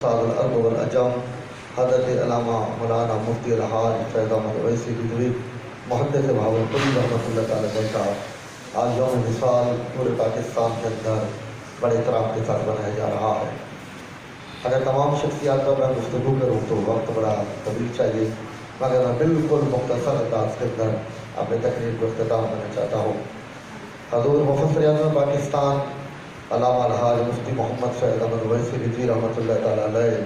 استاد العرب والعجم حضرت علامہ مولانا مفتی الحاج فیض احمد اویسی رضوی محدث بہاولپوری رحمۃ اللہ تعالیٰ کا آج یوم وصال پورے پاکستان کے اندر بڑے احترام کے ساتھ منایا جا رہا ہے۔ اگر تمام شخصیات پر میں گفتگو کروں تو وقت بڑا طویل چاہیے، مگر میں بالکل مختصر انداز کے اندر اپنی تقریر کو اختتام کرنا چاہتا ہوں۔ حضور مفسر اعظم پاکستان علامہ الحاج مفتی محمد فیض احمد اویسی رضوی رحمۃ اللہ تعالیٰ علیہ،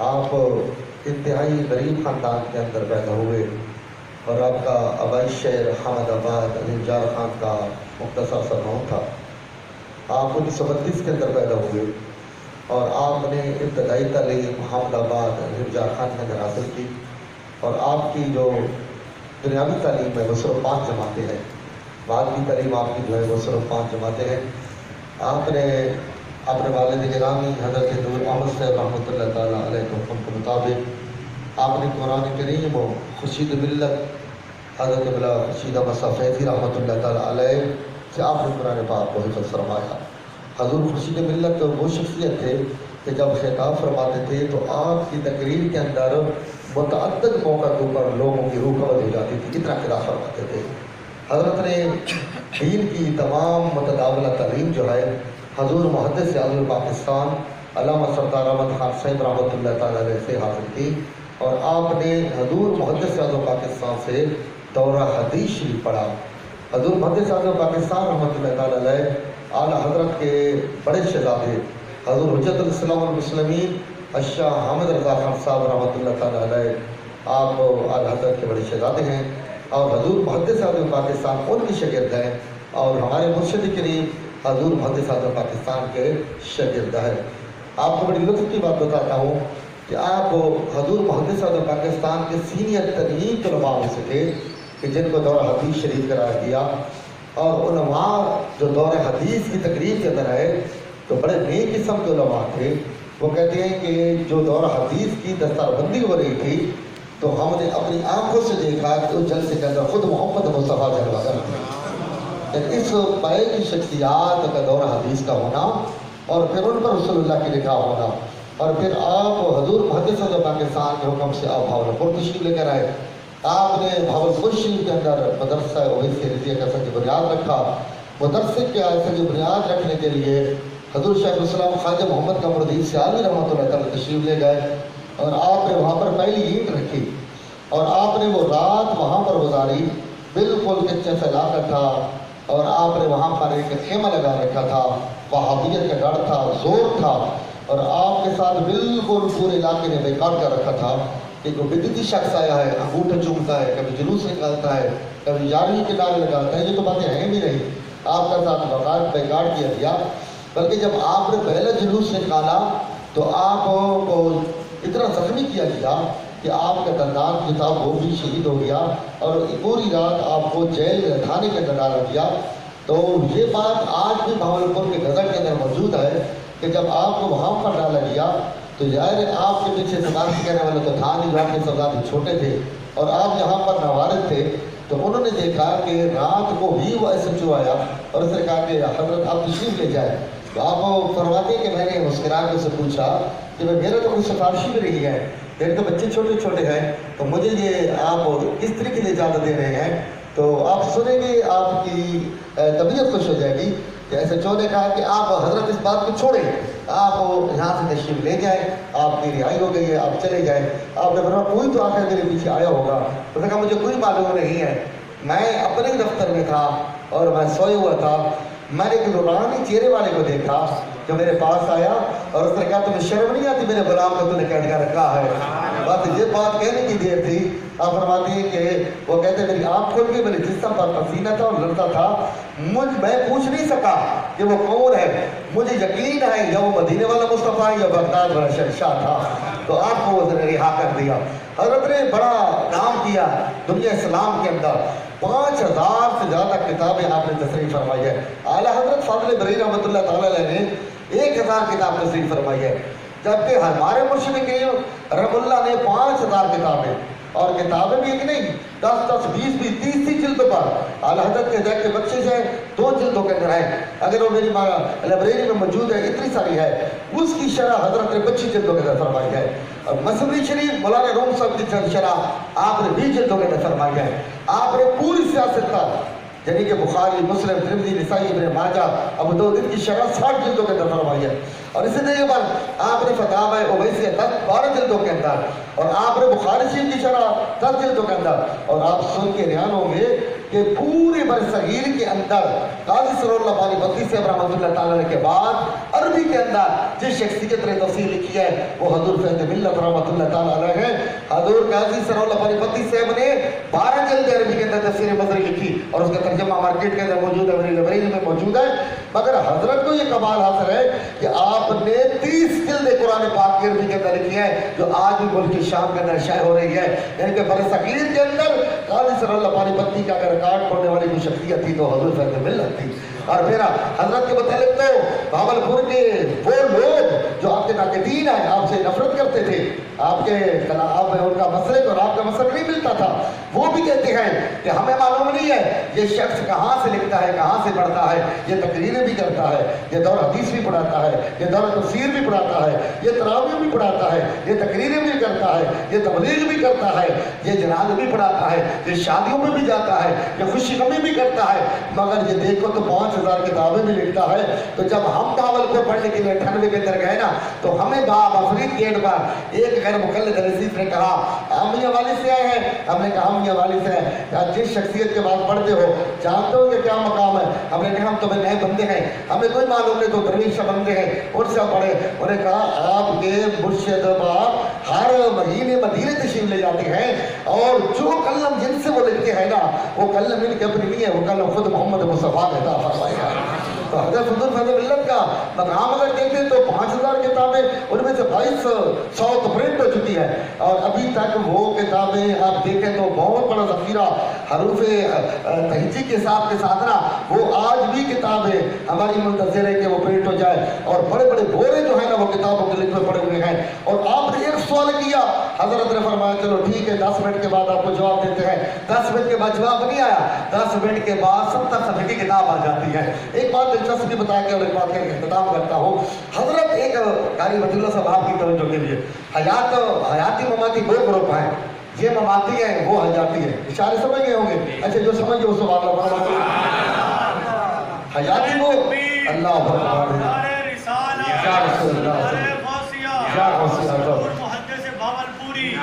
آپ انتہائی غریب خاندان کے اندر پیدا ہوئے اور آپ کا آبائی شہر حمد آباد علی جار خان کا مختصر سا نام تھا۔ آپ 1932 کے اندر پیدا ہوئے اور آپ نے ابتدائی تعلیم حمد آباد علی جار خان کے اندر حاصل کی، اور آپ کی جو دنیاوی تعلیم ہے وہ صرف 5 جماعتیں ہیں۔ بعد کی تعلیم آپ کی جو ہے وہ صرف 5 جماعتیں ہیں۔ آپ نے اپنے والد گرامی حضرت نور احمد صاحب رحمۃ اللہ تعالیٰ علیہ کے حکم کے مطابق آپ نے قرآن کریم و خورشید ملت حضرت بلا خورشید احمد صاحب فیضی رحمۃ اللہ تعالیٰ علیہ سے آپ نے قرآن پاک کو حفظ فرمایا۔ حضور خورشید ملت وہ شخصیت تھے کہ جب خطاب فرماتے تھے تو آپ کی تقریر کے اندر متعدد موقعوں پر لوگوں کی روح قبض ہو جاتی تھی، اتنا خطاب فرماتے تھے۔ حضرت نے دین کی تمام متداولہ تعلیم جو ہے حضور محدث اعظم پاکستان علامہ سردار احمد خان صاحب رحمۃ اللہ تعالیٰ علیہ سے حاصل کی، اور آپ نے حضور محدث اعظم پاکستان سے دورہ حدیث شریف پڑھا۔ حضور محدث اعظم پاکستان رحمۃ اللہ تعالیٰ علیہ اعلیٰ حضرت کے بڑے شہزادے حضور حجت الاسلام والمسلمین الشاہ حامد رضا خان صاحب رحمۃ اللہ تعالیٰ علیہ، آپ اعلیٰ حضرت کے بڑے شہزادے ہیں، اور حضور محدث اعظم پاکستان ان کی شاگرد ہیں، اور ہمارے مرشد کریم حضور محدث اعظم پاکستان کے شاگرد ہیں۔ آپ کو بڑی لطف کی بات بتاتا ہوں کہ آپ حضور محدث اعظم پاکستان کے سینئر ترین علماء میں سے تھے کہ جن کو دورہ حدیث شریف قرار دیا، اور علماء جو دورہ حدیث کی تقریب کے اندر ہے تو بڑے نئی قسم کے علماء تھے۔ وہ کہتے ہیں کہ جو دورہ حدیث کی دستار بندی ہو رہی تھی تو ہم نے اپنی آنکھوں سے دیکھا کہ اس جلسے کے اندر خود محمد مصطفیٰ جلوہ کر اس پائے کی شخصیات کا دورہ حدیث کا ہونا، اور پھر ان پر رسول اللہ کی نگاہ ہونا، اور پھر آپ حضور محدث اعظم پاکستان کے حکم سے آپ بھاولپور تشریف لے کر آئے۔ آپ نے بھاولپور شریف کے اندر مدرسہ اویسی رضویہ کا سنگ بنیاد رکھا۔ مدرسے کے سنگ بنیاد رکھنے کے لیے حضور شیخ الاسلام خواجہ محمد قمر الدین سیالوی رحمۃ اللہ تعالیٰ تشریف لے گئے، اور آپ نے وہاں پر پہلی اینٹ رکھی، اور آپ نے وہ رات وہاں پر گزاری۔ بالکل کچے سے علاقہ تھا، اور آپ نے وہاں پر ایک خیمہ لگا رکھا تھا، وہابیت کا ڈر تھا، زور تھا، اور آپ کے ساتھ بالکل پورے علاقے نے بیکار کر رکھا تھا کہ کوئی بدعتی شخص آیا ہے، انگوٹھے چومتا ہے، کبھی جلوس نکالتا ہے، کبھی یارویں کے نعرے لگاتا ہے، یہ تو باتیں ہیں بھی نہیں۔ آپ کا ساتھ بیکار کیا گیا، بلکہ جب آپ نے پہلا جلوس نکالا تو آپ کو اتنا زخمی کیا گیا کہ آپ کا دندان جو تھا وہ بھی شہید ہو گیا، اور پوری رات آپ کو جیل تھانے کے اندر ڈالا گیا۔ تو یہ بات آج بھی بھاولپور کے غزل کے اندر موجود ہے کہ جب آپ کو وہاں پر ڈالا گیا تو ظاہر ہے آپ کے پیچھے سردار سے کہنے والے تو تھا نہیں، جو آپ کے سردار چھوٹے تھے اور آپ یہاں پر نوارد تھے، تو انہوں نے دیکھا کہ رات کو ہی وہ ایس ایچ او آیا اور اس نے کہا کہ حضرت آپ تشریف لے جائیں۔ تو آپ فرماتے ہیں کہ میں نے مسکرا کے اسے پوچھا کہ میرا تو کوئی سفارشی بھی نہیں ہے، میرے تو بچے چھوٹے چھوٹے ہیں، تو مجھے یہ آپ کس طریقے سے اجازت دے رہے ہیں؟ تو آپ سنیں گے آپ کی طبیعت خوش ہو جائے گی کہ ایسے چو نے کہا کہ آپ حضرت اس بات کو چھوڑیں، آپ یہاں سے تشریف لے جائیں، آپ کی رہائی ہو گئی ہے، آپ چلے جائیں۔ آپ نے فرمایا کوئی تو آخر میرے پیچھے آیا ہوگا۔ اس نے کہا مجھے کوئی معلوم نہیں ہے، میں اپنے دفتر میں تھا اور میں سوئے ہوا تھا، میں نے ایک نورانی چہرے والے کو دیکھا جو میرے پاس آیا اور اس نے کہا تمہیں شرم نہیں آتی میرے غلام کو تو نے قید کر رکھا ہے؟ بس یہ بات کہنے کی دیر تھی۔ آپ فرماتے ہیں کہ وہ کہتے میری آنکھ کھل گئی، میرے جسم پر پسینہ تھا اور لڑتا تھا، میں پوچھ نہیں سکا کہ وہ کون ہے، مجھے یقین ہے یا وہ مدینے والا مصطفیٰ ہے یا بغداد والا شہنشاہ تھا۔ تو آپ کو وہ رہا کر دیا۔ حضرت نے بڑا کام کیا دنیا اسلام کے اندر، 5000 سے زیادہ کتابیں آپ نے تصریف فرمائی ہے۔ اعلیٰ حضرت فاضل بریلوی رحمۃ اللہ تعالیٰ علیہ نے 1000 کتاب تصریف فرمائی ہے، جبکہ ہمارے مرشد کریم رحم اللہ نے 5000 کتابیں، اور کتابیں بھی ایک نہیں، 10 10 20 20 30 جلد پر اعلیٰ حضرت کے ذکر بخشش ہے 2 جلدوں کے اندر ہے. اگر وہ میری لائبریری میں موجود ہے, اتنی ساری ہے, اس کی شرح حضرت نے 25 جلدوں کے اندر فرمائی ہے. اور مصنوی شریف مولانا روم صاحب کی شرح آپ نے 20 جلدوں کے اندر فرمائی ہے. آپ نے پوری سیاست کا یعنی کہ بخاری, مسلم, ترمذی, نسائی, ابن ماجہ, ابو داؤد کی شرح 60 جلدوں کے اندر فرمائی ہے. اور اسی طریقے پر آپ نے فتاوی اویسی 12 جلدوں کے اندر, اور آپ نے بخاری شریف کی شرح 10 جلدوں کے اندر. اور آپ سن کے حیران ہوں گے کہ پورے برصغیر کے اندر قاضی سرور اللہ پانی بطی صاحب رحمۃ اللہ تعالیٰ کے بعد عربی کے اندر جس شخصیت نے تفسیر لکھی ہے وہ حضور فیض ملت رحمۃ اللہ تعالیٰ علیہ ہے. حضور قاضی سرور اللہ پانی بطی صاحب نے 12 جلد عربی کے اندر تفسیر مظہری لکھی, اور اس کا ترجمہ مارکیٹ کے اندر موجود ہے, میری لائبریری میں موجود ہے. مگر حضرت کو یہ کمال حاصل ہے کہ آپ نے 30 جلد قرآن پاک کی عربی کے اندر لکھی ہے, جو آج بھی ملک شام کے اندر شائع ہو رہی ہے. یعنی کہ برصغیر کے اندر قاضی سرور اللہ پانی بطی کا اگر ریکارڈ پڑھنے والی کوئی شخصیت تھی تو حضور فیض ملت تھی. اور پھر حضرت کے متعلق تو بھاولپور کے وہ لوگ جو آپ کے ناقدین ہیں, آپ سے نفرت کرتے تھے, آپ کے آپ میں ان کا مسلک اور آپ کا مسلک نہیں ملتا تھا, وہ بھی کہتے ہیں کہ ہمیں معلوم نہیں ہے یہ شخص کہاں سے لکھتا ہے, کہاں سے پڑھتا ہے, یہ تقریریں بھی کرتا ہے, یہ دور حدیث بھی پڑھاتا ہے, یہ دور تفسیر بھی پڑھاتا ہے, یہ تراویح بھی پڑھاتا ہے, یہ تقریریں بھی کرتا ہے, یہ تبلیغ بھی کرتا ہے, یہ جنازے بھی پڑھاتا ہے, یہ شادیوں میں بھی جاتا ہے, یہ خوشی غمی بھی کرتا ہے. مگر یہ دیکھو تو 5000 کتابیں بھی لکھتا ہے. تو جب ہم بھاولپور پڑھنے کے لیے 98 کے اندر گئے نا, تو ہمیں باب افرید گیٹ پر ایک غیر مقلد عزیز نے کہا ہم میاں والی سے آئے ہیں. ہم نے کہا ہم میاں والی سے ہیں, کہا جس شخصیت کے بعد پڑھتے ہو جانتے ہو کہ کیا مقام ہے؟ ہم نے کہا ہم تمہیں نئے بندے ہیں, ہمیں کوئی معلوم نہیں, تو درویش بندے ہیں, ان سے پڑھے. انہوں نے کہا آپ کے مرشد باپ ہر مہینے مدینے تشریف لے جاتے ہیں, اور جو کلم جن سے وہ لکھتے ہیں نا, وہ کلم ان کے اپنی نہیں ہے, وہ کلم خود محمد مصطفیٰ نے عطا فرمایا. تو حضرت حضور فیض ملت کا مقام اگر دیکھیں تو 5000 کتابیں, ان میں سے 2200 تو پرنٹ ہو چکی ہے, اور ابھی تک وہ کتابیں آپ دیکھیں تو بہت بڑا ذخیرہ حروف تہجی کے حساب کے ساتھ نا, وہ آج بھی کتابیں ہماری منتظر ہے کہ وہ پرنٹ ہو جائے. اور بڑے بڑے بورے جو ہیں نا وہ کتابوں کے لکھ میں پڑے ہوئے ہیں. اور آپ نے ایک سوال کیا, حضرت نے فرمایا چلو ٹھیک ہے 10 منٹ کے بعد آپ کو جواب دیتے ہیں. 10 منٹ کے بعد جواب نہیں آیا, 10 منٹ کے بعد 70 صفحے کی کتاب آ جاتی ہے. ایک بات دلچسپی بتا کے اور ایک بات کا اختتام کرتا ہوں. حضرت ایک قاری ولی اللہ صاحب آپ کی توجہ کے لیے, حیاتی مماتی 2 گروپ ہیں, یہ مماتی ہیں وہ حیاتی ہیں. اشارے سمجھ گئے ہوں گے؟ اچھا جو سمجھ گئے وہ سبحان اللہ. حیاتی وہ اللہ اکبر یا رسول اللہ یا غوثیہ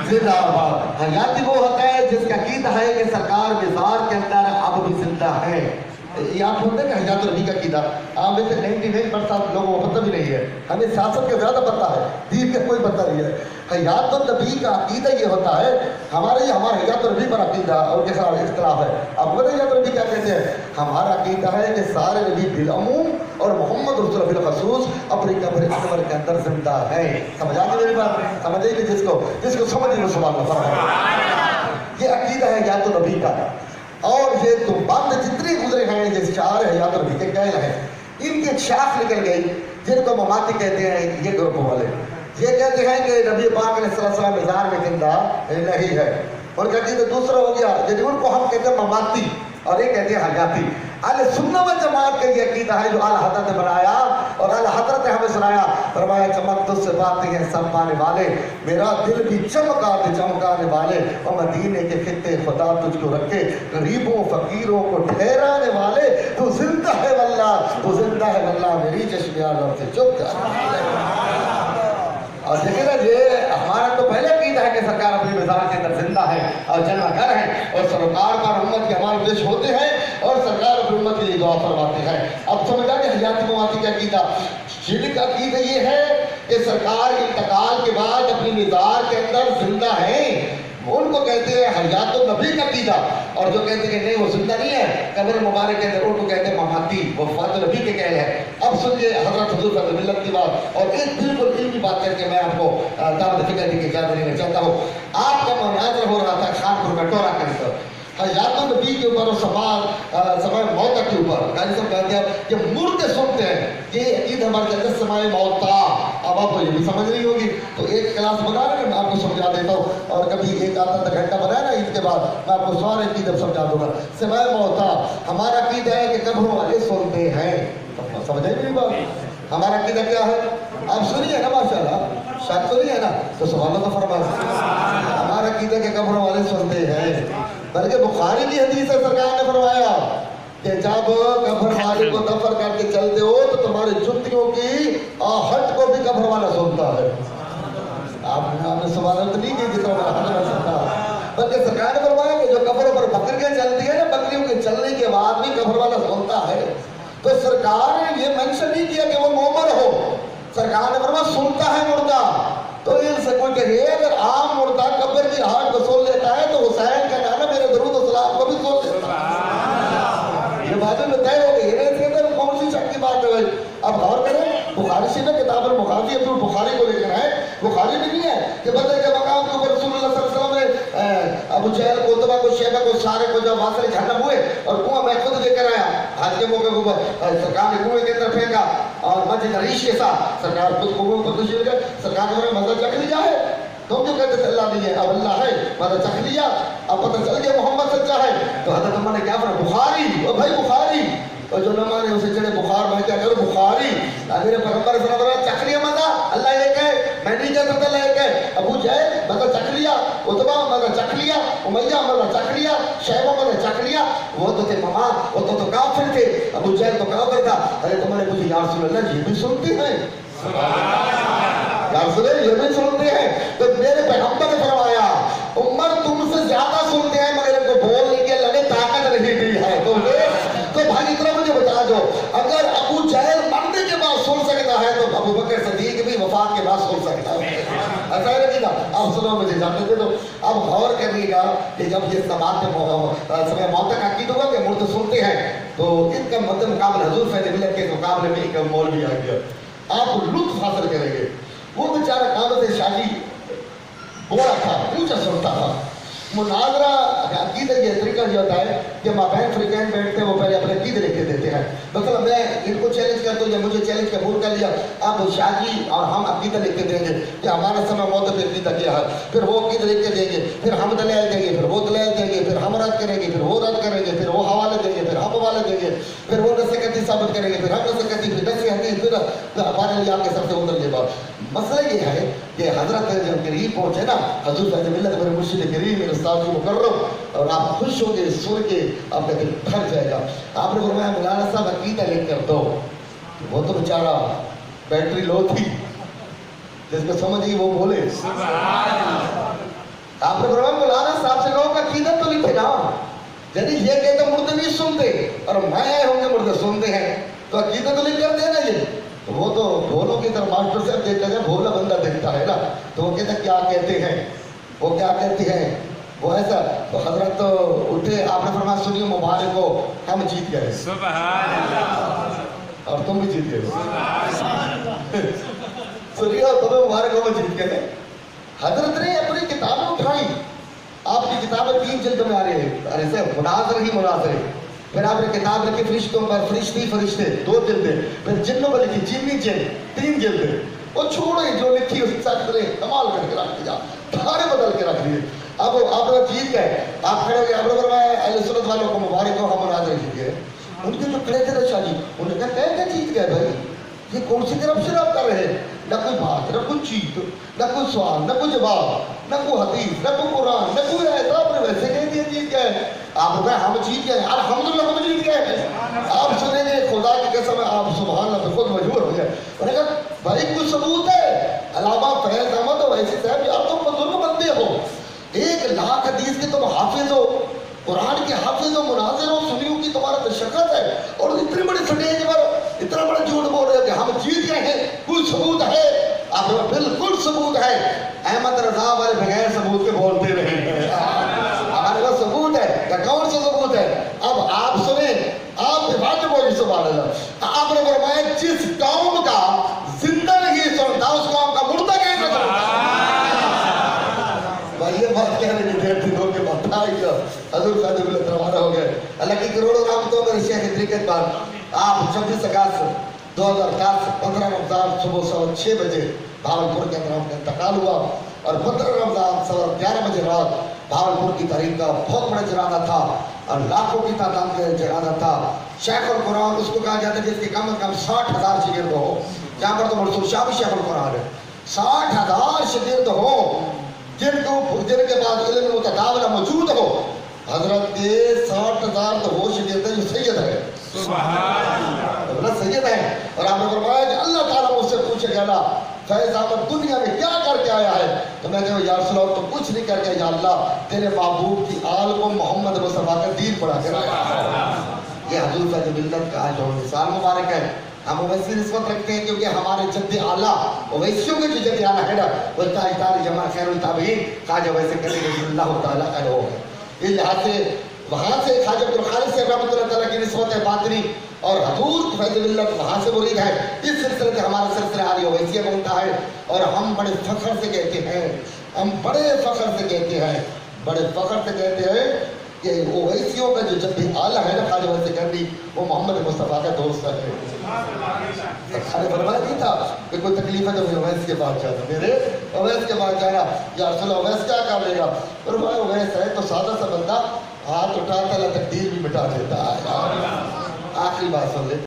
زندہ آباد. حیاتی وہ ہوتا ہے جس کا عقیدہ ہے کہ سرکار مزار کے اندر اب بھی زندہ ہے. یہ آپ ہوتے ہیں کہ حیات النبی کا عقیدہ آپ میں سے 99% لوگوں کو پتہ بھی نہیں ہے. ہمیں سیاست کے زیادہ پتہ ہے, دین کا کوئی پتہ نہیں ہے. حیات النبی کا عقیدہ یہ ہوتا ہے, ہمارا حیات النبی پر عقیدہ اور کے ساتھ اختلاف ہے. آپ کو حیات النبی کیا کہتے ہیں؟ ہمارا عقیدہ ہے کہ سارے نبی بالعموم اور محمد رسول اللہ بالخصوص اپنی قبر انور کے اندر زندہ ہے. سمجھا کہ میری بات سمجھے کہ جس کو سمجھے وہ سبحان اللہ. یہ عقیدہ ہے حیات النبی کا. اور یہ تو بند جتنے گزرے ہیں یہ 4 حیات النبی کے قائل ہیں, ان کی ایک شاخ نکل گئی جن کو مماتی کہتے ہیں. یہ گروپ والے یہ کہتے ہیں کہ نبی پاک علیہ السلام مزار میں زندہ نہیں ہے. ان کا عقیدہ دوسرا ہو گیا, یعنی ان کو ہم کہتے ہیں مماتی اور یہ کہتے ہیں حیاتی. اہل سنت و جماعت کا یہ عقیدہ ہے جو اعلیٰ حضرت نے بنایا اور اعلیٰ حضرت نے ہمیں سنایا. فرمایا چمک تجھ سے باتیں ہیں سب پانے والے, میرا دل بھی چمکا دے چمکانے والے, اور مدینے کے خطے خدا تجھ کو رکھے, غریبوں فقیروں کو ٹھہرانے والے, تو زندہ ہے واللہ, تو زندہ ہے واللہ, میری چشم عالم سے چپ جا. اور دیکھیں نا یہ ہمارا تو پہلے عقیدہ ہے کہ سرکار اپنی مزار کے اندر زندہ ہے اور جنہ گھر ہے, اور سرکار پر امت کے ہمارے پیش ہوتے ہیں اور سرکار اپنی امت کے لیے دعا فرماتے ہیں. اب سمجھا کہ حیاتی مماتی کا عقیدہ, شرک کا عقیدہ یہ ہے کہ سرکار انتقال کے بعد اپنی مزار کے اندر زندہ ہیں, ان کو کہتے ہیں حیات النبی کا عقیدہ. اور جو کہتے ہیں کہ نہیں وہ زندہ نہیں ہے قبر مبارک کے اندر, ان کو کہتے ہیں مماتی, وہ وفات النبی کے قائل ہے. اب سنیے حضرت حضور فیض ملت کی بات, اور ایک بالکل علمی بات کر کے میں آپ کو دعوت فکر دی کہ اجازت دینا چاہتا ہوں. آپ کا مناظرہ ہو رہا تھا خانپور میں ٹورا کے اندر. حیات النبی کے اوپر اور سماع موت کے اوپر قاری صاحب کہتے ہیں کہ مردے سنتے ہیں، یہ عقید ہمارے اندر سماع موت تھا۔ اب آپ کو یہ بھی سمجھ نہیں ہوگی تو ایک کلاس بنا رہے ہیں، میں آپ کو سمجھا دیتا ہوں، اور کبھی ایک آدھا گھنٹہ بنایا نا عید کے بعد میں آپ کو سارے عقیدے سمجھا دوں گا۔ سماع موت تھا ہمارا عقیدہ ہے کہ قبروں والے سنتے ہیں، سمجھے میری بات؟ ہمارا عقیدہ کیا ہے؟ آپ سنیے نا ماشاءاللہ، شک تو نہیں ہے نا؟ تو سبحان اللہ تو فرمائیں۔ ہمارا عقیدہ کہ قبروں والے سنتے ہیں، بلکہ بخاری کی حدیث ہے، سرکار نے فرمایا کہ جب قبر والے کو دفن کر کے چلتے ہو تو تمہاری جوتیوں کی آہٹ کو بھی قبر والا سنتا ہے۔ آپ نے سبحان اللہ نہیں کی جس طرح میں سنتا، بلکہ سرکار نے فرمایا کہ جو قبروں پر بکریاں چلتی ہیں نا، بکریوں کے چلنے کی آواز بھی قبر والا سنتا ہے۔ تو سرکار نے یہ منشن نہیں کیا کہ وہ مومن ہو، سرکار نے فرمایا سنتا ہے مردہ۔ تو ان سے کوئی کہے اگر عام مردہ قبر کی آہٹ کو سن لیتا ہے تو حسین کا نانا میرے درود و سلام کو بھی سن لیتا ہے۔ یہ باتیں میں طے ہو گئی ہے، اس کے اندر کون سی شک کی بات ہے بھائی؟ اب غور کریں، بخاری سے نا کتاب البخاری عبد البخاری کو لے کر ہے، بخاری میں نہیں ہے کہ بدر کے مقام کے اوپر رسول اللہ صلی اللہ علیہ وسلم نے ابو جہل کو، عتبہ کو، شیبہ کو، سارے کو جب وہاں سے جہنم ہوئے اور کنواں میں خود لے کر آیا، حج کے موقع کے اوپر سرکار نے کنویں کے اندر پھینکا اور مسجد عریش کے ساتھ سرکار خود کنویں پر تشریف لے گئے، سرکار نے مزہ چکھ لیا ہے، تم کیوں کہتے تھے اللہ نہیں ہے؟ اب اللہ ہے، مزہ چکھ لیا، اب پتہ چل گیا محمد سچا ہے۔ تو حضرت عمر نے کیا فرمایا؟ بخاری، او بھائی بخاری، اور جو نہ مانے اسے چڑھے بخار، میں کیا کروں؟ بخاری۔ میرے پیغمبر صلی اللہ علیہ وسلم چکھ لیا مزہ، اللہ لے کے، میں نہیں کہتا تھا لے کے۔ ابو جہل مزہ چکھ لیا، عتبہ مزہ چکھ لیا، امیہ مزہ چکھ لیا، شیبہ مزہ چکھ لیا، وہ تو تھے مما، وہ تو کافر تھے، ابو جہل تو کافر تھا۔ حضرت عمر نے پوچھا یا رسول اللہ یہ بھی سنتے ہیں؟ یا رسول اللہ یہ بھی سنتے ہیں؟ تو میرے پیغمبر نے فرمایا عمر تم سے زیادہ سنتے ہیں مگر ان کو بولنے کے لگے طاقت نہیں دی ہے۔ تو بھائی اتنا مجھے بتا دو، اگر ابو جہل مرنے کے بعد سن سکتا ہے تو ابو بکر صدیق بھی وفات کے بعد سن سکتا ہے۔ ایسا ہے کہ اب سنو مجھے جانتے تھے تو اب غور کریے گا کہ جب یہ سماعت سمے موت کا عقید ہوگا کہ مرد سنتے ہیں تو ان کا مقابل حضور فیض ملت کے مقابلے میں ایک مولوی آ گیا، آپ لطف حاصل کریں گے۔ وہ بیچارہ قامت شادی بوڑھا تھا، اونچا سنتا تھا، مناظرہ عقیدہ یہ طریقہ یہ ہوتا ہے کہ مابین فریقین بیٹھتے ہیں، وہ پہلے اپنے عقیدے لکھ کے دیتے ہیں۔ مثلا میں ان کو چیلنج کرتا ہوں یا مجھے چیلنج قبول کر لیا، اب شاہی اور ہم عقیدہ لکھ کے دیں گے کہ ہمارا سمے موت پہ عقیدہ کیا ہے، پھر وہ عقیدہ لکھ کے دیں گے، پھر ہم دلائل دیں گے، پھر وہ دلائل دیں گے، پھر ہم رد کریں گے، پھر وہ رد کریں گے، پھر وہ حوالے دیں گے، پھر ہم حوالے دیں گے، پھر وہ نصیحتی ثابت کریں گے، پھر ہم نصیحتی، پھر نصیحتی، پھر ہمارے لیے آپ کے سب سے اتر یہ بات۔ مسئلہ یہ ہے کہ حضرت جب قریب پہنچے نا حضور فیض ملت میرے مرشد کریم میرے استاد مکرم، اور آپ خوش ہوں گے سن کے آپ کا دل بھر جائے گا۔ آپ نے فرمایا مولانا صاحب عقیدہ لکھ کر دو۔ وہ تو بیچارہ بیٹری لو تھی، جس کو سمجھ گئی وہ بولے۔ آپ نے فرمایا مولانا صاحب سے کہو کہ عقیدہ تو لکھے نا، یعنی یہ کہتے مردے نہیں سنتے اور میں آئے ہوں گے مردے سنتے ہیں تو عقیدہ تو لکھ کر دینا۔ یہ وہ تو بھولوں کی طرح ماسٹر صاحب دیکھتا ہے، بھولا بندہ دیکھتا ہے نا، تو وہ کہتا ہے کیا کہتے ہیں، وہ کیا کہتی ہیں، وہ ایسا۔ تو حضرت اٹھے، آپ نے فرمایا سنیو مبارک ہو، ہم جیت گئے، سبحان اللہ، اور تم بھی جیت گئے، سنیو تمہیں مبارک ہو، ہم جیت گئے۔ حضرت نے اپنی کتابیں اٹھائی، آپ کی کتابیں 3 جلد میں آ رہی ہیں، ایسے مناظر ہی مناظر ہے۔ پھر آپ نے کتاب لکھی فرشتوں پر، فرشتی فرشتے 2 جلدیں، پھر جنوں پر لکھی جنی جن 3 جلدیں۔ وہ چھوڑے جو لکھی اس ساتھ نے کمال کر کے رکھ دیا، دھارے بدل کے رکھ دیے۔ اب آپ نے جیت گئے، آپ کھڑے ہو گئے، آپ نے فرمایا اہل سنت والوں کو مبارک ہو، ہم مناظر جیت گئے۔ ان کے جو کھڑے تھے نا شاہ جی، انہوں نے کہا کہ جیت گئے بھائی، یہ کون سی کرپشن آپ کر رہے ہیں؟ نہ کوئی بات، نہ کوئی چیت، نہ کوئی سوال، نہ کوئی جواب، نہ کوئی حدیث، نہ کوئی قرآن، نہ کوئی ایسا، آپ نے ویسے کہہ دیا جیت گئے۔ آپ نے کہا ہم جیت گئے، الحمدللہ ہم جیت گئے۔ آپ سنیں گے خدا کی قسم ہے، آپ سبحان اللہ پہ خود مجبور ہو گئے۔ انہوں نے کہا بھائی کوئی ثبوت ہے؟ علامہ فیض احمد اور ویسی صاحب یار تم بزرگ بندے ہو، 1 لاکھ حدیث کے تم حافظ ہو، قرآن کے حافظ ہو، مناظر ہو، سنیوں کی تمہارا تشخص ہے، اور اتنی بڑی سٹیج پر اتنا بڑا جھوٹ بول رہے ہو کہ ہم جیت گئے ہیں، کوئی ثبوت ہے؟ آپ نے بالکل ثبوت ہے۔ احمد رضا والے بغیر ثبوت کے بولتے نہیں، ہمارے پاس ثبوت ہے۔ کہ کون سا ثبوت ہے؟ اب آپ سنیں، آپ واجب ہوگی سبحان اللہ۔ آپ نے فرمایا جس قوم کا زندہ نہیں سنتا اس قوم کا مردہ کیسے سنتا؟ بھائی یہ بات کہہ رہے دیر تھی دو کے بعد آئی حضور خادم اللہ روانہ ہو گئے. اللہ کی کروڑوں رحمتوں میں شیخ طریقت بار آپ 26 اگست 2010 15 رمضان صبح 6:15 بجے بھاولپور کے اندر کا انتقال ہوا اور 15 رمضان 11:30 بجے رات بھاولپور کی تاریخ کا بہت بڑا جنازہ تھا اور لاکھوں کی تعداد میں جنازہ تھا. شیخ القرآن اس کو کہا جاتا ہے جس کے کم از کم 60,000 شاگرد ہو. یہاں پر تو منصور شاہ بھی شیخ القرآن ہے. 60,000 شاگرد ہو جن کے بعد علم متداولہ موجود ہو. حضرت کے 60,000 تو وہ شاگرد ہیں جو سید ہے. سید ہے. اور آپ نے فرمایا کہ اللہ تعالیٰ مجھ سے پوچھے گا نا فیض احمد دنیا میں کیا کر کے آیا ہے؟ تو میں کہوں یا رسول اللہ تو کچھ نہیں کر کے یا اللہ تیرے محبوب کی آل کو محمد مصطفیٰ کا دین پڑھا کر آیا. یہ حضور کا جو ملت کا جو مثال مبارک ہے. ہم اویسی نسبت رکھتے ہیں کیونکہ ہمارے جد اعلیٰ اویسیوں کے جو جد اعلیٰ ہے نا وہ تاجدار جمع خیر التابعین خواجہ ویسے کرے رضی اللہ تعالیٰ کا لوگ ہے. اس لحاظ سے وہاں سے خواجہ عبدالخالق سے رحمۃ اللہ تعالیٰ کی نسبت ہے باطنی اور حضور فیض ملت وہاں سے مرید ہے. اس سلسلے سے ہمارا سلسلہ عالی اویسیہ بنتا ہے اور ہم بڑے فخر سے کہتے ہیں کہ اویسیوں کا جو جد اعلیٰ ہے نا خواجہ ویسے کرنی وہ محمد مصطفیٰ کا دوست ہے. فرمایا نہیں تھا کہ کوئی تکلیف ہے جب اویس کے بعد جانا میرے اویس کے بعد جانا یا رسول اللہ اویس کیا کر لے گا. فرمایا اویس ہے تو سادہ سا بندہ ہاتھ اٹھاتا ہے تقدیر بھی مٹا دیتا ہے. آخری بات سن لے.